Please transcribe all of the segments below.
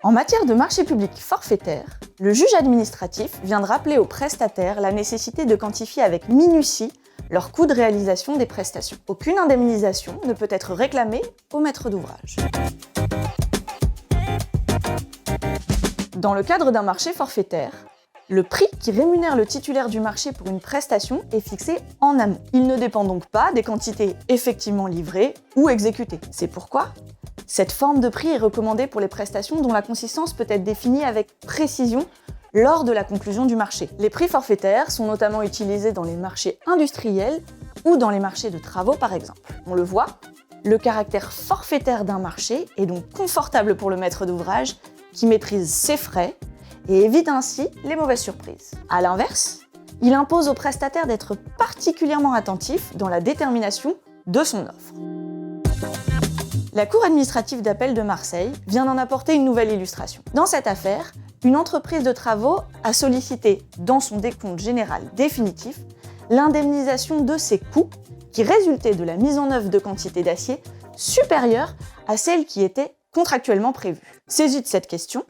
En matière de marché public forfaitaire, le juge administratif vient de rappeler aux prestataires la nécessité de quantifier avec minutie leur coût de réalisation des prestations. Aucune indemnisation ne peut être réclamée au maître d'ouvrage. Dans le cadre d'un marché forfaitaire, le prix qui rémunère le titulaire du marché pour une prestation est fixé en amont. Il ne dépend donc pas des quantités effectivement livrées ou exécutées. C'est pourquoi cette forme de prix est recommandée pour les prestations dont la consistance peut être définie avec précision lors de la conclusion du marché. Les prix forfaitaires sont notamment utilisés dans les marchés industriels ou dans les marchés de travaux par exemple. On le voit, le caractère forfaitaire d'un marché est donc confortable pour le maître d'ouvrage qui maîtrise ses frais et évite ainsi les mauvaises surprises. A l'inverse, il impose au prestataire d'être particulièrement attentif dans la détermination de son offre. La Cour administrative d'appel de Marseille vient d'en apporter une nouvelle illustration. Dans cette affaire, une entreprise de travaux a sollicité, dans son décompte général définitif, l'indemnisation de ses coûts qui résultaient de la mise en œuvre de quantités d'acier supérieures à celles qui étaient contractuellement prévues. Saisie de cette question,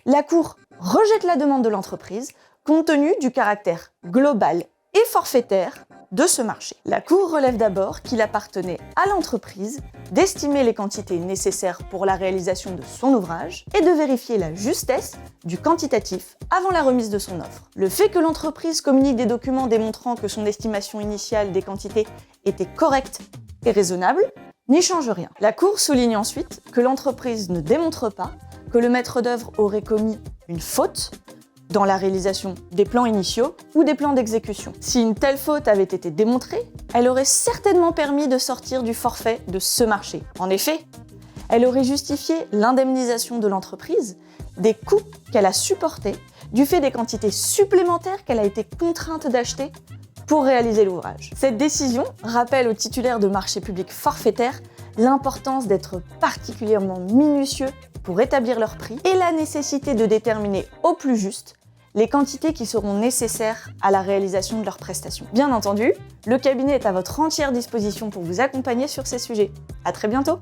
la Cour rejette la demande de l'entreprise compte tenu du caractère global et forfaitaire de ce marché. La Cour relève d'abord qu'il appartenait à l'entreprise d'estimer les quantités nécessaires pour la réalisation de son ouvrage et de vérifier la justesse du quantitatif avant la remise de son offre. Le fait que l'entreprise communique des documents démontrant que son estimation initiale des quantités était correcte et raisonnable n'y change rien. La Cour souligne ensuite que l'entreprise ne démontre pas que le maître d'œuvre aurait commis une faute dans la réalisation des plans initiaux ou des plans d'exécution. Si une telle faute avait été démontrée, elle aurait certainement permis de sortir du forfait de ce marché. En effet, elle aurait justifié l'indemnisation de l'entreprise des coûts qu'elle a supportés du fait des quantités supplémentaires qu'elle a été contrainte d'acheter pour réaliser l'ouvrage. Cette décision rappelle aux titulaires de marchés publics forfaitaires l'importance d'être particulièrement minutieux pour établir leur prix et la nécessité de déterminer au plus juste les quantités qui seront nécessaires à la réalisation de leurs prestations. Bien entendu, le cabinet est à votre entière disposition pour vous accompagner sur ces sujets. À très bientôt!